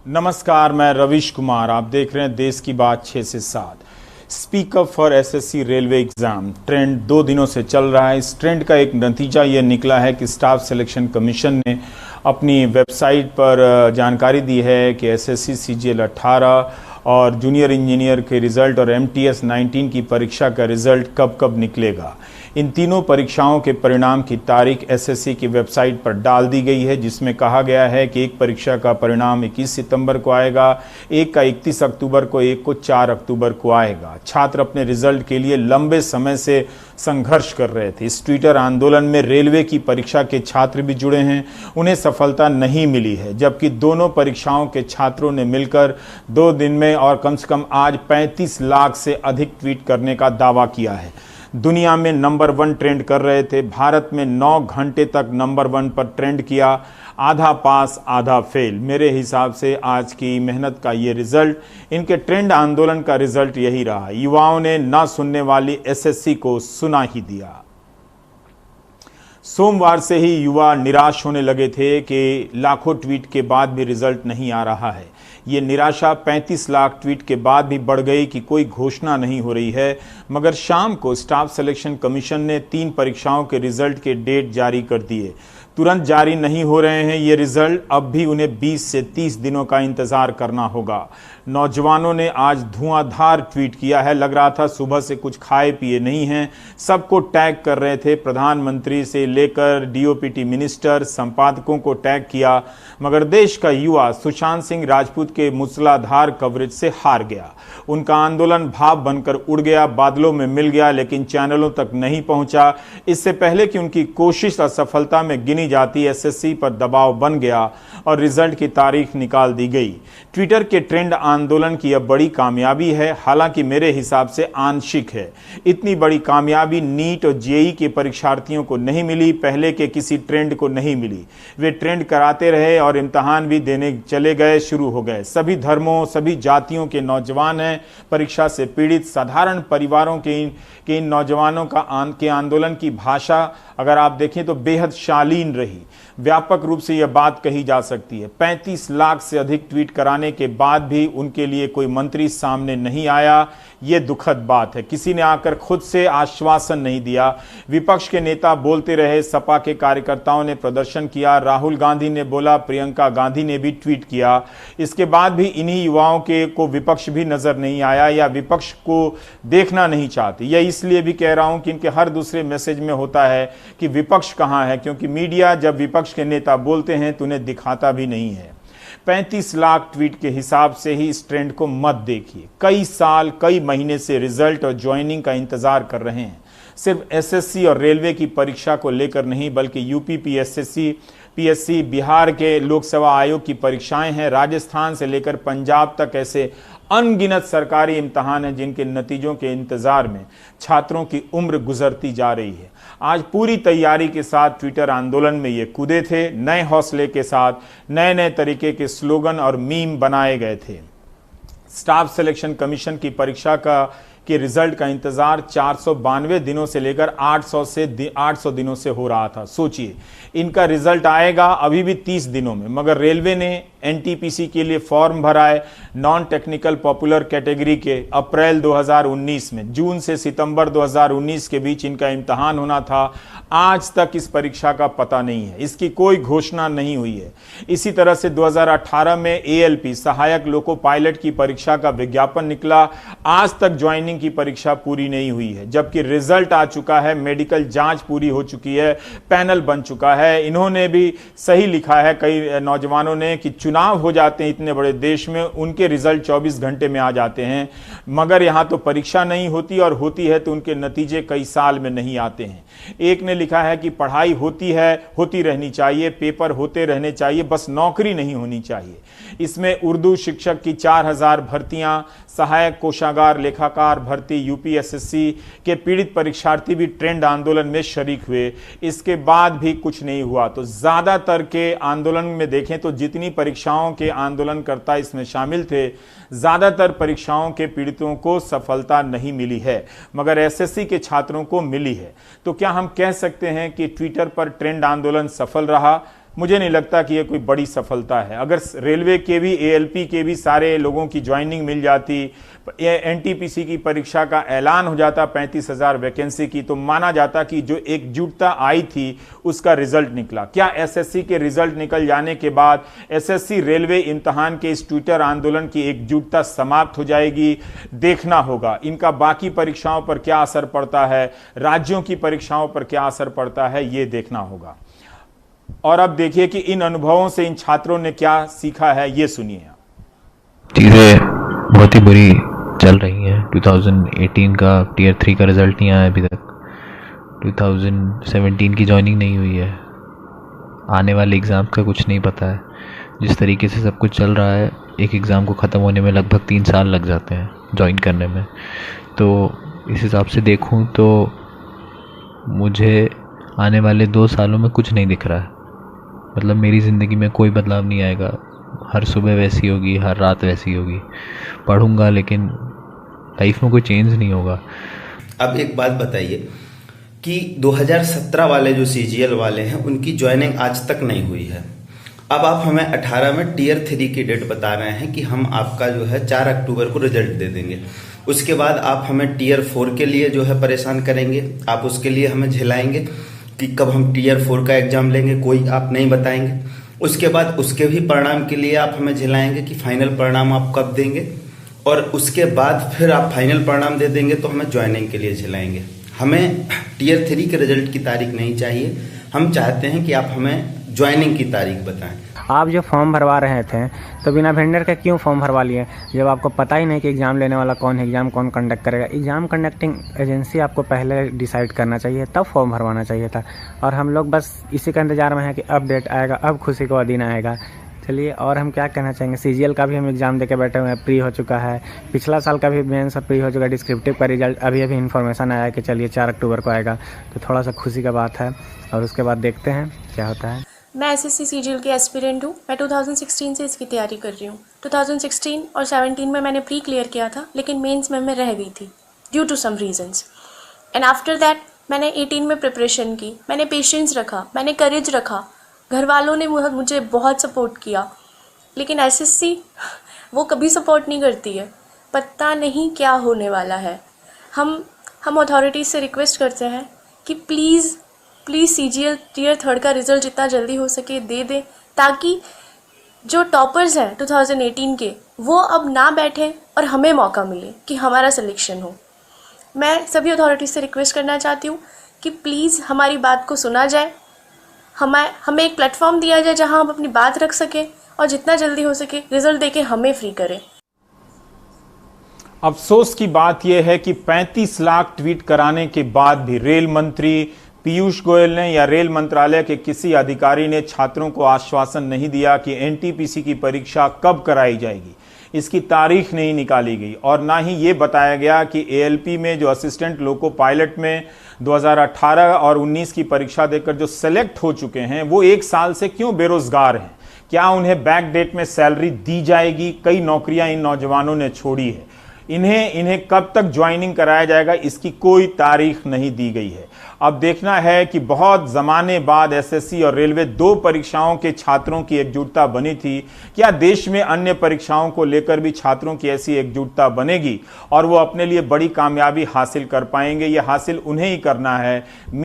नमस्कार, मैं रविश कुमार। आप देख रहे हैं देश की बात 6 से 7। Speak up for SSC railway exam trend 2 दिनों से चल रहा है। इस ट्रेंड का एक नतीजा ये निकला है कि स्टाफ सिलेक्शन कमीशन ने अपनी वेबसाइट पर जानकारी दी है कि एसएससी सीजीएल 18 और जूनियर इंजीनियर के रिज़ल्ट और एमटीएस 19 की परीक्षा का रिज़ल्ट कब कब निकलेगा। इन तीनों परीक्षाओं के परिणाम की तारीख एसएससी की वेबसाइट पर डाल दी गई है, जिसमें कहा गया है कि एक परीक्षा का परिणाम 21 सितंबर को आएगा, एक का 31 अक्टूबर को, एक को 4 अक्टूबर को आएगा। छात्र अपने रिजल्ट के लिए लंबे समय से संघर्ष कर रहे थे। इस ट्विटर आंदोलन में रेलवे की परीक्षा के छात्र भी जुड़े हैं। उन्हें सफलता नहीं मिली है, जबकि दोनों परीक्षाओं के छात्रों ने मिलकर 2 दिन में और कम से कम आज 35 लाख से अधिक ट्वीट करने का दावा किया है। दुनिया में नंबर 1 ट्रेंड कर रहे थे। भारत में 9 घंटे तक नंबर 1 पर ट्रेंड किया। आधा पास आधा फेल। मेरे हिसाब से आज की मेहनत का ये रिजल्ट, इनके ट्रेंड आंदोलन का रिजल्ट यही रहा। युवाओं ने ना सुनने वाली एसएससी को सुना ही दिया। सोमवार से ही युवा निराश होने लगे थे कि लाखों ट्वीट के बाद भी रिजल्ट नहीं आ रहा है। ये निराशा 35 लाख ट्वीट के बाद भी बढ़ गई कि कोई घोषणा नहीं हो रही है। मगर शाम को स्टाफ सिलेक्शन कमीशन ने 3 परीक्षाओं के रिजल्ट के डेट जारी कर दिए। तुरंत जारी नहीं हो रहे हैं ये रिजल्ट। अब भी उन्हें 20 से 30 दिनों का इंतजार करना होगा। नौजवानों ने आज धुआंधार ट्वीट किया है। लग रहा था सुबह से कुछ खाए पिए नहीं हैं। सबको टैग कर रहे थे। प्रधानमंत्री से लेकर डीओपीटी मिनिस्टर, संपादकों को टैग किया। मगर देश का युवा सुशांत सिंह राजपूत के मूसलाधार कवरेज से हार गया। उनका आंदोलन भाप बनकर उड़ गया, बादलों में मिल गया, लेकिन चैनलों तक नहीं पहुंचा। इससे पहले कि उनकी कोशिश असफलता में गिनी जाती, एसएससी पर दबाव बन गया और रिजल्ट की तारीख निकाल दी गई। ट्विटर के ट्रेंड आंदोलन की यह बड़ी कामयाबी है, हालांकि मेरे हिसाब से आंशिक है। इतनी बड़ी कामयाबी नीट और जेईई के परीक्षार्थियों को नहीं मिली, पहले के किसी ट्रेंड को नहीं मिली। वे ट्रेंड कराते रहे और इम्तहान भी देने चले गए, शुरू हो गए। सभी धर्मों, सभी जातियों के नौजवान हैं परीक्षा से पीड़ित। साधारण परिवारों के इन नौजवानों के आंदोलन की भाषा अगर आप देखें तो बेहद शालीन रही। व्यापक रूप से यह बात कही जा सकती है। 35 लाख से अधिक ट्वीट कराने के बाद भी उनके लिए कोई मंत्री सामने नहीं आया। ये दुखद बात है। किसी ने आकर खुद से आश्वासन नहीं दिया। विपक्ष के नेता बोलते रहे, सपा के कार्यकर्ताओं ने प्रदर्शन किया, राहुल गांधी ने बोला, प्रियंका गांधी ने भी ट्वीट किया। इसके बाद भी इन्हीं युवाओं को विपक्ष भी नजर नहीं आया या विपक्ष को देखना नहीं चाहते। यह इसलिए भी कह रहा हूं कि इनके हर दूसरे मैसेज में होता है कि विपक्ष कहां है, क्योंकि मीडिया जब विपक्ष के नेता बोलते हैं तो उन्हें दिखाता भी नहीं है। 35 लाख ट्वीट के हिसाब से ही इस ट्रेंड को मत देखिए। कई साल, कई महीने से रिजल्ट और ज्वाइनिंग का इंतजार कर रहे हैं। सिर्फ एसएससी और रेलवे की परीक्षा को लेकर नहीं, बल्कि यूपी पीएससी, बिहार के लोकसेवा आयोग की परीक्षाएं हैं, राजस्थान से लेकर पंजाब तक ऐसे अनगिनत सरकारी इम्तहान हैं जिनके नतीजों के इंतजार में छात्रों की उम्र गुजरती जा रही है। आज पूरी तैयारी के साथ ट्विटर आंदोलन में ये कूदे थे। नए हौसले के साथ नए नए तरीके के स्लोगन और मीम बनाए गए थे। स्टाफ सिलेक्शन कमीशन की परीक्षा के रिजल्ट का इंतजार 492 दिनों से लेकर 800 दिनों से हो रहा था। सोचिए, इनका रिजल्ट आएगा अभी भी 30 दिनों में। मगर रेलवे ने एनटीपीसी के लिए फॉर्म भरा है नॉन टेक्निकल पॉपुलर कैटेगरी के अप्रैल 2019 में। जून से सितंबर 2019 के बीच इनका इम्तहान होना था। आज तक इस परीक्षा का पता नहीं है, इसकी कोई घोषणा नहीं हुई है। इसी तरह से 2018 में एएलपी सहायक लोको पायलट की परीक्षा का विज्ञापन निकला। आज तक ज्वाइनिंग की परीक्षा पूरी नहीं हुई है, जबकि रिजल्ट आ चुका है, मेडिकल जांच पूरी हो चुकी है, पैनल बन चुका है। इन्होंने भी सही लिखा है कई नौजवानों ने कि चुनाव हो जाते हैं इतने बड़े देश में, उनके रिजल्ट 24 घंटे में आ जाते हैं। मगर यहां तो परीक्षा नहीं होती, और होती है तो उनके नतीजे कई साल में नहीं आते हैं। एक ने लिखा है कि पढ़ाई होती है, होती रहनी चाहिए, पेपर होते रहने चाहिए, बस नौकरी नहीं होनी चाहिए। इसमें उर्दू शिक्षक की 4000 भर्तियां, सहायक कोषागार लेखाकार भर्ती, यूपीएसएससी के पीड़ित परीक्षार्थी भी ट्रेंड आंदोलन में शरीक हुए। इसके बाद भी कुछ नहीं हुआ। तो ज्यादातर के आंदोलन में देखें तो जितनी परीक्षाओं के आंदोलनकर्ता इसमें शामिल थे, ज्यादातर परीक्षाओं के पीड़ितों को सफलता नहीं मिली है, मगर एसएससी के छात्रों को मिली है। तो क्या हम कह सकते हैं कि ट्विटर पर ट्रेंड आंदोलन सफल रहा? मुझे नहीं लगता कि ये कोई बड़ी सफलता है। अगर रेलवे के भी, एएलपी के भी सारे लोगों की ज्वाइनिंग मिल जाती, एनटीपीसी की परीक्षा का ऐलान हो जाता 35,000 वैकेंसी की, तो माना जाता कि जो एकजुटता आई थी उसका रिजल्ट निकला। क्या एसएससी के रिजल्ट निकल जाने के बाद एसएससी रेलवे इम्तहान के इस ट्विटर आंदोलन की एकजुटता समाप्त हो जाएगी? देखना होगा। इनका बाकी परीक्षाओं पर क्या असर पड़ता है, राज्यों की परीक्षाओं पर क्या असर पड़ता है, ये देखना होगा। और अब देखिए कि इन अनुभवों से इन छात्रों ने क्या सीखा है, ये सुनिए आप। चीज़ें बहुत ही बुरी चल रही हैं। 2018 का टीयर 3 का रिज़ल्ट नहीं आया अभी तक। 2017 की ज्वाइनिंग नहीं हुई है। आने वाले एग्ज़ाम का कुछ नहीं पता है। जिस तरीके से सब कुछ चल रहा है, एक एग्ज़ाम को ख़त्म होने में लगभग 3 साल लग जाते हैं ज्वाइन करने में। तो इस हिसाब से देखूं तो मुझे आने वाले 2 सालों में कुछ नहीं दिख रहा है। मतलब मेरी ज़िंदगी में कोई बदलाव नहीं आएगा। हर सुबह वैसी होगी, हर रात वैसी होगी। पढ़ूंगा लेकिन लाइफ में कोई चेंज नहीं होगा। अब एक बात बताइए कि 2017 वाले जो सीजीएल वाले हैं उनकी ज्वाइनिंग आज तक नहीं हुई है। अब आप हमें 18 में टीयर 3 की डेट बता रहे हैं कि हम आपका जो है 4 अक्टूबर को रिजल्ट दे देंगे। उसके बाद आप हमें टीयर 4 के लिए जो है परेशान करेंगे। आप उसके लिए हमें झिलाएंगे कि कब हम टीयर 4 का एग्जाम लेंगे, कोई आप नहीं बताएंगे। उसके बाद उसके भी परिणाम के लिए आप हमें झिलाएंगे कि फाइनल परिणाम आप कब देंगे, और उसके बाद फिर आप फाइनल परिणाम दे देंगे तो हमें ज्वाइनिंग के लिए झिलाएंगे। हमें टीयर 3 के रिजल्ट की तारीख नहीं चाहिए। हम चाहते हैं कि आप हमें ज्वाइनिंग की तारीख बताएं। आप जो फॉर्म भरवा रहे थे तो बिना वेंडर के क्यों फॉर्म भरवा लिए, जब आपको पता ही नहीं कि एग्ज़ाम लेने वाला कौन है, एग्ज़ाम कौन कंडक्ट करेगा। एग्ज़ाम कंडक्टिंग एजेंसी आपको पहले डिसाइड करना चाहिए, तब फॉर्म भरवाना चाहिए था। और हम लोग बस इसी का इंतज़ार में है कि अब डेट आएगा, अब खुशी का दिन आएगा। चलिए, और हम क्या कहना चाहेंगे, सीजीएल का भी हम एग्ज़ाम दे के बैठे हुए हैं, प्री हो चुका है। पिछला साल का भी मेंस प्री हो चुका है। डिस्क्रिप्टिव का रिजल्ट अभी इन्फॉर्मेशन आया कि चलिए 4 अक्टूबर को आएगा, तो थोड़ा सा खुशी का बात है। और उसके बाद देखते हैं क्या होता है। मैं एसएससी सीजीएल की एस्पिरेंट हूँ। मैं 2016 से इसकी तैयारी कर रही हूँ। 2016 और 17 में मैंने प्री क्लियर किया था, लेकिन मेंस में मैं रह गई थी due to some reasons. And after that मैंने 18 में प्रिपरेशन की। मैंने पेशेंस रखा, मैंने करेज रखा। घर वालों ने मुझे बहुत सपोर्ट किया, लेकिन एसएससी वो कभी सपोर्ट नहीं करती है। पता नहीं क्या होने वाला है। हम अथॉरिटीज़ से रिक्वेस्ट करते हैं कि प्लीज़ सीजीएल टीयर 3 का रिज़ल्ट जितना जल्दी हो सके दे दें, ताकि जो टॉपर्स हैं 2018 के वो अब ना बैठें और हमें मौका मिले कि हमारा सिलेक्शन हो। मैं सभी अथॉरिटीज़ से रिक्वेस्ट करना चाहती हूँ कि प्लीज़ हमारी बात को सुना जाए, हमें एक प्लेटफॉर्म दिया जाए जहाँ हम अपनी बात रख सकें, और जितना जल्दी हो सके रिज़ल्ट देके हमें फ्री करें। अफसोस की बात यह है कि 35 लाख ट्वीट कराने के बाद भी रेल मंत्री पीयूष गोयल ने या रेल मंत्रालय के किसी अधिकारी ने छात्रों को आश्वासन नहीं दिया कि एनटीपीसी की परीक्षा कब कराई जाएगी। इसकी तारीख नहीं निकाली गई, और ना ही ये बताया गया कि एएलपी में जो असिस्टेंट लोको पायलट में 2018 और 19 की परीक्षा देकर जो सेलेक्ट हो चुके हैं वो 1 साल से क्यों बेरोजगार हैं। क्या उन्हें बैक डेट में सैलरी दी जाएगी? कई नौकरियां इन नौजवानों ने छोड़ी है। इन्हें कब तक ज्वाइनिंग कराया जाएगा, इसकी कोई तारीख नहीं दी गई है। अब देखना है कि बहुत ज़माने बाद एसएससी और रेलवे 2 परीक्षाओं के छात्रों की एकजुटता बनी थी। क्या देश में अन्य परीक्षाओं को लेकर भी छात्रों की ऐसी एकजुटता बनेगी और वो अपने लिए बड़ी कामयाबी हासिल कर पाएंगे? ये हासिल उन्हें ही करना है।